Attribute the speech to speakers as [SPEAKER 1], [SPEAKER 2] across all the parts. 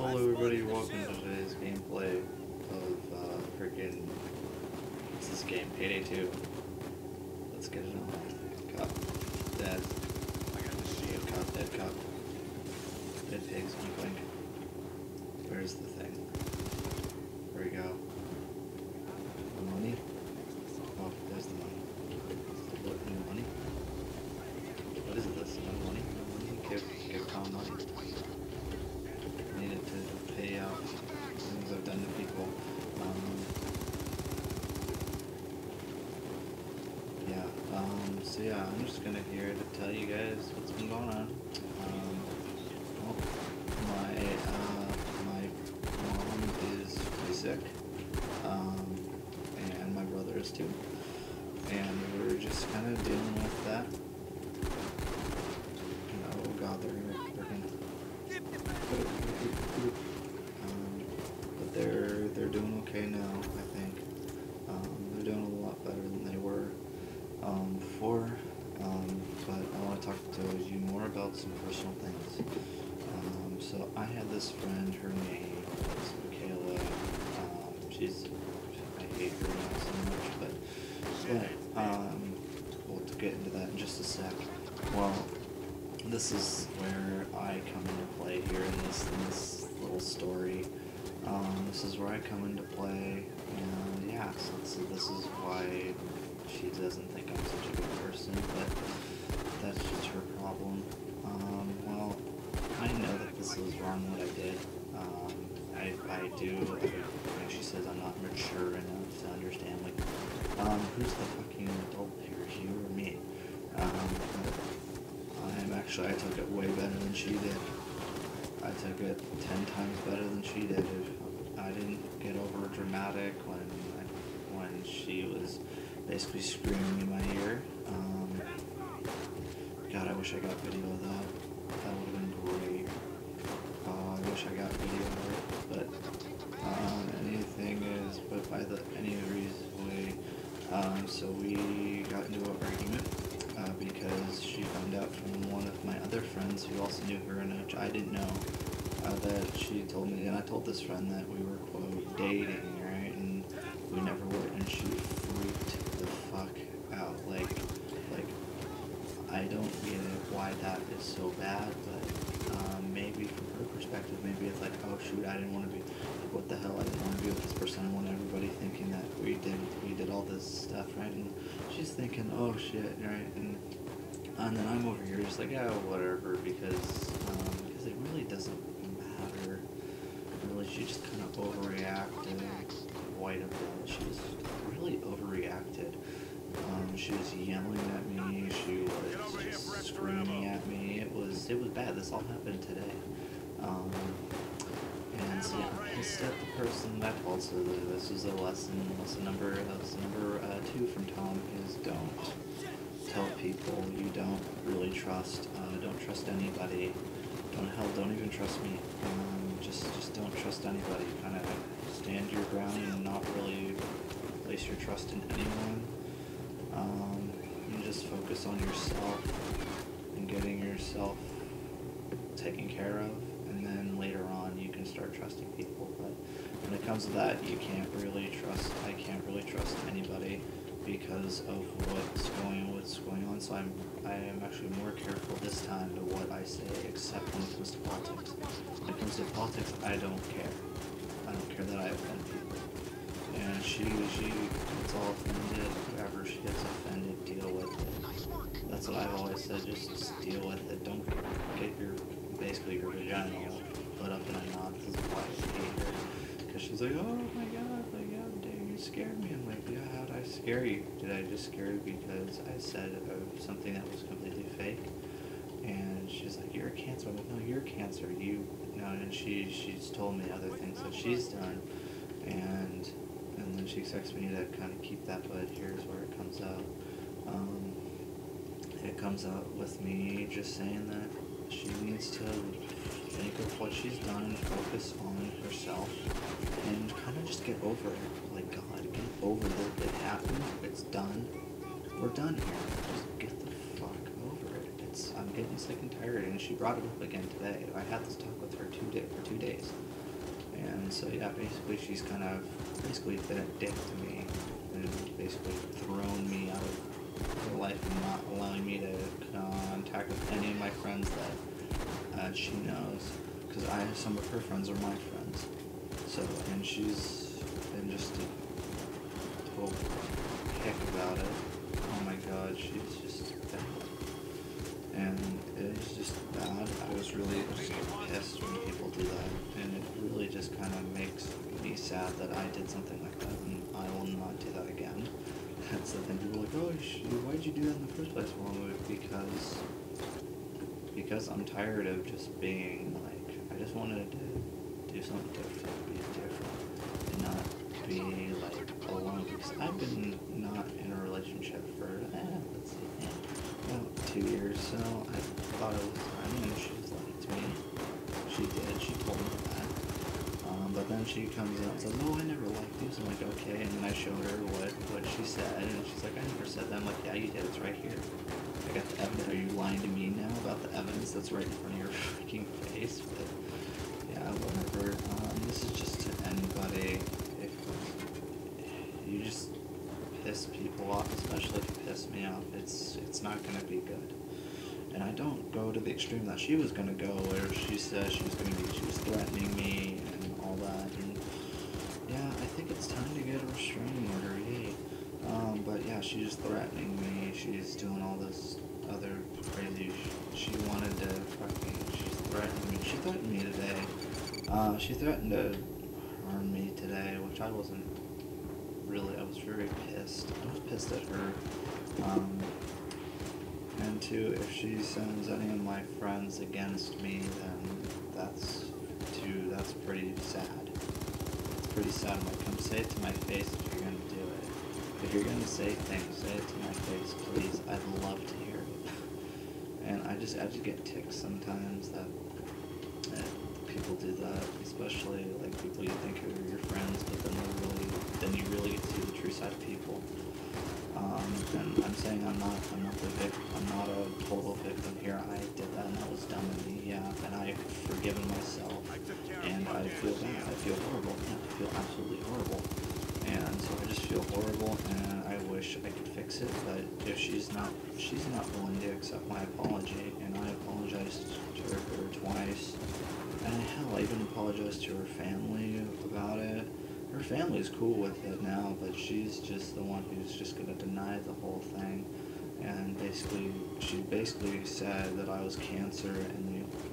[SPEAKER 1] Hello everybody, welcome to today's gameplay of freaking, what's this game, Payday 2. Let's get it on. Cop, dead, dead cop, dead pigs, wink. Where's the thing? Where we go? The money? Oh, there's the money. What, new money? What is this? No money? No money? Give Tom money. Needed to pay out things I've done to people. So yeah, I'm just gonna here to tell you guys what's been going on. Well, my mom is pretty sick, and my brother is too, and we're just kind of dealing with that. Oh God, they're gonna. But they're doing okay now, I think. They're doing a lot better than they were before. But I want to talk to you more about some personal things. So I had this friend, her name was Michaela. I hate her now so much, but we'll get into that in just a sec. Well, this is where I come into play here in this little story. This is where I come into play, and yeah, so this is why she doesn't think I'm such a good person, but that's just her problem. Well, I know that this is wrong what I did. I do, like she says, I'm not mature enough to understand, like, who's the fucking adult here, you or me? I took it way better than she did. I took it 10 times better than she did. I didn't get over dramatic when she was basically screaming in my ear. God, I wish I got video of that. That would have been great. I wish I got video of it. But any reason way. So we got into an argument. Because she found out from one of my other friends who also knew her, and I didn't know, that she told me, and I told this friend that we were, quote, dating, right, and we never were, and she freaked the fuck out, like, I don't get it why that is so bad, but, maybe from her perspective, maybe it's like, oh shoot, I didn't want to be, like, what the hell, I didn't want to be with this person, I want everybody thinking that we did all this stuff, right, and she's thinking, oh shit, right, and then I'm over here just like, yeah, whatever, because it really doesn't matter, really, she just kind of overreacted quite a bit, she was really overreacted. She was yelling at me, she was just screaming at me, it was bad, this all happened today. And so yeah, instead the person that also, this is a lesson number 2 from Tom, is don't tell people you don't really trust, don't trust anybody, don't even trust me, just don't trust anybody, kind of stand your ground and not really place your trust in anyone. And just focus on yourself and getting yourself taken care of, and then later on you can start trusting people. But when it comes to that, I can't really trust anybody because of what's going on. So I am actually more careful this time to what I say, except when it comes to politics. When it comes to politics, I don't care. I don't care that I offend people. And she gets all offended, whoever she gets offended, deal with it. That's what I've always said, just deal with it. Don't get your vagina put up in a knot. This is why I hate her. Because she's like, oh my God, like, yeah, dang, you scared me. I'm like, yeah, how did I scare you? Did I just scare you because I said something that was completely fake? And she's like, you're a Cancer. I'm like, no, you're a Cancer. And she's told me other things that she's done. And then she expects me to kind of keep that, but here's where it comes out. It comes out with me just saying that she needs to think of what she's done, focus on herself, and kind of just get over it. Like, God, get over it. It happened. It's done. We're done here. Just get the fuck over it. I'm getting sick and tired, and she brought it up again today. I had this talk with her for 2 days. And so yeah, basically she's kind of basically been a dick to me and basically thrown me out of her life and not allowing me to contact with any of my friends that she knows, because some of her friends are my friends. So, and she's been just a total heck about it. Oh my god, she's just bad. And it was just bad. I was really just pissed when people do that. And it really just kind of makes me sad that I did something like that, and I will not do that again. That's the thing. People are like, oh, why'd you do that in the first place? Well, because I'm tired of just being like, I just wanted to do something different, be different, and not be like alone. Because I've been not in a relationship for, let's see, about 2 years, so I thought it was time, and she liked me. She did, she told me that. But then she comes out and says, oh, I never liked you. So I'm like, okay, and then I showed her what she said, and she's like, I never said that. I'm like, yeah, you did, it's right here. I got the evidence. Are you lying to me now about the evidence that's right in front of your freaking face? But yeah, whatever. This is just to anybody. If you just piss people off, especially if you piss me off, it's not gonna be good. And I don't go to the extreme that she was gonna go, where she said she was threatening me and all that. And yeah, I think it's time to get a restraining order, yay. But yeah, she's threatening me. She's doing all this other crazy. She wanted to she's threatening me. She threatened me today. She threatened to harm me today, which I wasn't really. I was very pissed. I was pissed at her. And two, if she sends any of my friends against me, then that's pretty sad. It's pretty sad. I'm like, come say it to my face if you're gonna do it. If you're gonna say things, say it to my face, please. I'd love to hear it. And I just get ticked sometimes that people do that, especially like people you think are your friends, but then you really get to see the true side of people. And I'm saying I'm not the victim. I'm not a total victim here. I did that, and that was dumb of me. Yeah, and I've forgiven myself, and I feel bad. I feel horrible. Yeah, I feel absolutely horrible. And so I just feel horrible, and I wish I could fix it. But if she's not willing to accept my apology, and I apologized to her twice, and hell, I even apologized to her family about it. Her family's cool with it now, but she's just the one who's just gonna deny the whole thing. And she basically said that I was cancer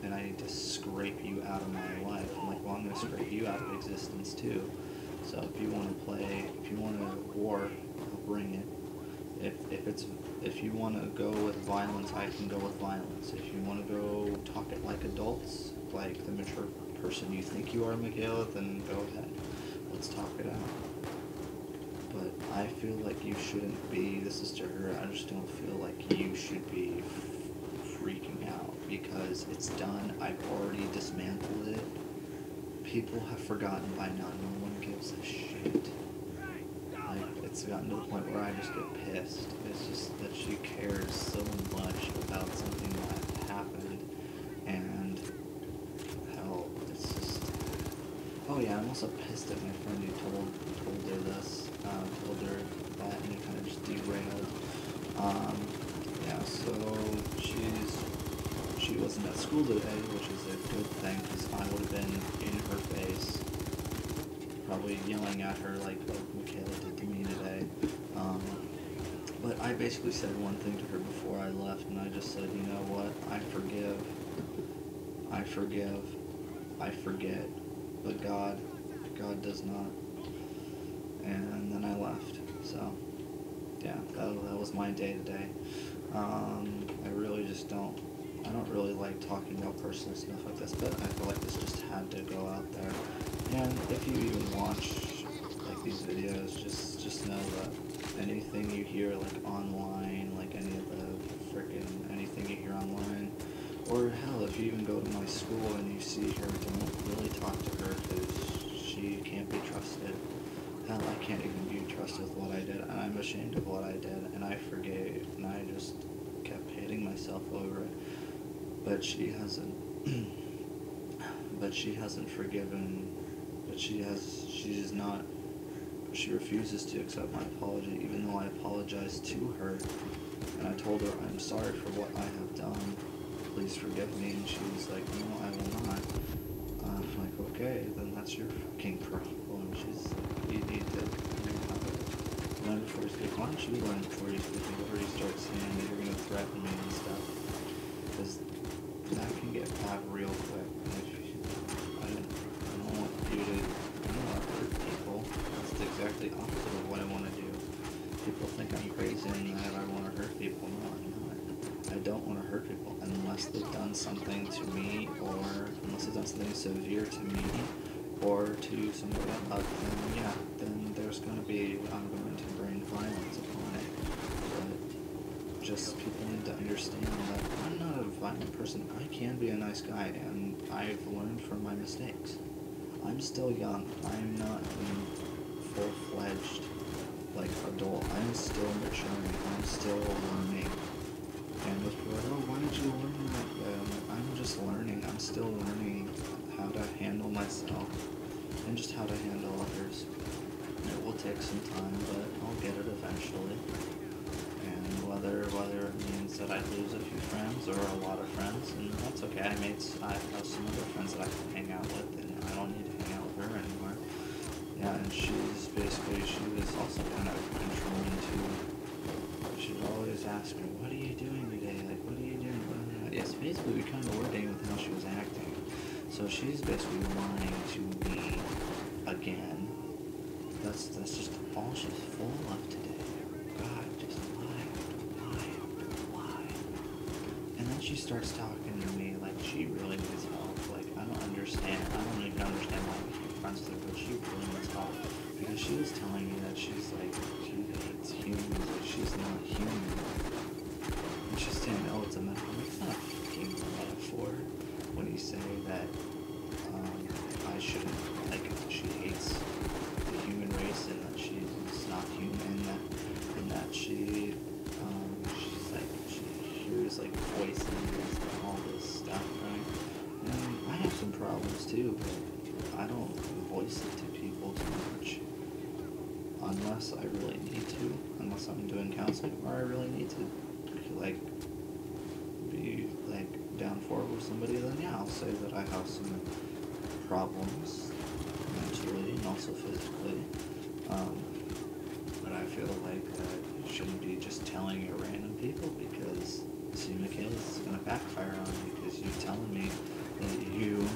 [SPEAKER 1] and I need to scrape you out of my life. I'm like, well, I'm gonna scrape you out of existence too. So if you want a war, I'll bring it. If you want to go with violence, I can go with violence. If you want to go talk it like adults, like the mature person you think you are, Michaela, then go ahead. Let's talk it out. But I feel like you shouldn't be, this is to her, I just don't feel like you should be freaking out because it's done. I've already dismantled it. People have forgotten by now. No one gives a shit. Like, it's gotten to the point where I just get pissed. It's just that she cares so much about something that happened, and hell, it's just. Oh yeah, I'm also pissed at my friend who told her this, told her that, and it kind of just derailed. Yeah, so she wasn't at school today, which is a good thing, because I would have been in her face, probably yelling at her like Michaela did to me today. But I basically said one thing to her before I left, and I just said, you know what, I forgive, I forget, but God does not. And then I left. So yeah, that was my day today. I really just don't really like talking about personal stuff like this, but I feel like this just had to go out there. And if you even watch like these videos, just know that anything you hear like online, like any of the anything you hear online, or hell, if you even go to my school and you see her, don't really talk to her because she can't be trusted. Hell, I can't even be trusted with what I did, and I'm ashamed of what I did, and I forgave, and I just kept hating myself over it. But she hasn't forgiven she refuses to accept my apology, even though I apologized to her, and I told her I'm sorry for what I have done, please forgive me, and she was like, no, I will not. I'm like, okay, then that's your fucking problem. She's like, you need to learn before you speak. Why don't you learn before you speak, before you start saying that you're going to threaten me and stuff, because that can get bad real quick. I don't want you to, I don't want to hurt people. That's exactly opposite of what I want to do. People think I'm crazy and that I want to hurt people. No, I'm not. I don't want to hurt people unless they've done something to me, or unless they've done something severe to me or to somebody I love. Then yeah, then there's going to be, I'm going to bring violence upon it. But just people need to understand that I'm not a violent person. I can be a nice guy, and I've learned from my mistakes. I'm still young. I'm not a full-fledged, like, adult. I'm still maturing. I'm still learning. And with people, oh, why did you learn that? I'm just learning. I'm still learning how to handle myself and just how to handle others. It will take some time, but I'll get it eventually. And whether it means that I lose a few friends or a lot of friends, and that's okay. I have some other friends that I can hang out with, and I don't need to hang out with her anymore. Yeah, and she was also kind of controlling too. She'd always ask me, what are you doing today? Like, what are you doing? Yes, basically we kind of were dating with how she was acting. So she's basically lying to me again. That's just all she's full of today. God, just lie after lie after lie. And then she starts talking to me like she really needs help. Like, I don't understand. I don't even understand why we keep friends with her, but she really needs help. Because she was telling me that she's like, she hates humans, like she's not human. And she's saying, oh, it's a metaphor. It's not a fucking metaphor when you say that I shouldn't, like, she hates the human race and that she's not human, and that she's like, she hears like voices and all this stuff, right? And I have some problems too, but I don't voice it to people too much. Unless I really need to, unless I'm doing counseling, or I really need to, like, be, like, down forward with somebody, then yeah, I'll say that I have some problems mentally and also physically. But I feel like that you shouldn't be just telling your random people, because, see, Michaela, this is going to backfire on me, because you're telling me that you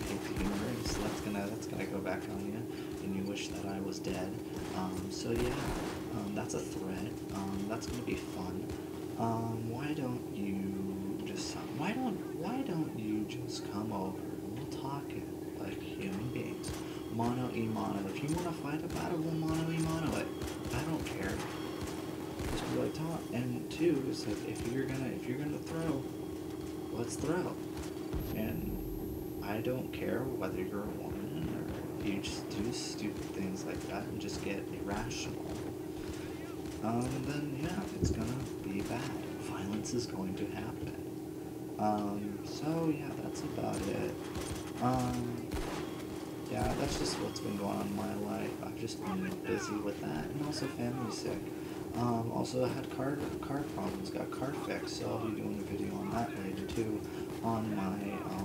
[SPEAKER 1] hate the human race. That's gonna go back on you, and you wish that I was dead. So yeah, that's a threat. That's gonna be fun. Why don't you just come over and we'll talk it like human beings, mano a mano. If you wanna fight about it, we'll mano a mano it. I don't care. Just be like, talk. And two, is like, if you're gonna throw, let's throw. And I don't care whether you're a woman or you just do stupid things like that and just get irrational. Then yeah, it's gonna be bad. Violence is going to happen. So yeah, that's about it. Yeah, that's just what's been going on in my life. I've just been busy with that, and also family sick. Also I had car problems, got car fixed, so I'll be doing a video on that later too. I'll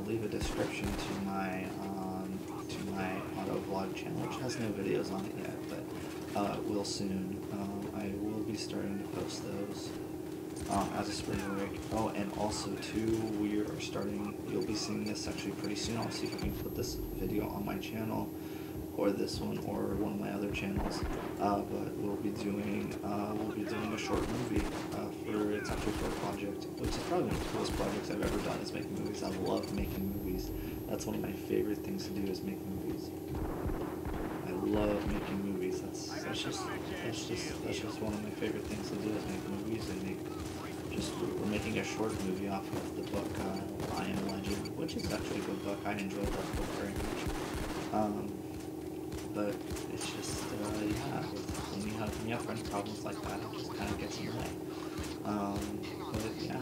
[SPEAKER 1] leave a description to my auto vlog channel, which has no videos on it yet, but will soon. I will be starting to post those as a spring break. Oh, and also too, you'll be seeing this actually pretty soon. I'll see if I can put this video on my channel, or this one, or one of my other channels. But we'll be doing a short movie it's actually for a project, which is probably one of the coolest projects I've ever done, is making movies. I love making movies. That's one of my favorite things to do, is make movies. I love making movies. That's just one of my favorite things to do, is make movies. And we're making a short movie off of the book I Am Legend, which is actually a good book. I enjoyed that book very much. But it's just, yeah, when you have friend problems like that, it just kind of gets in the way. But yeah.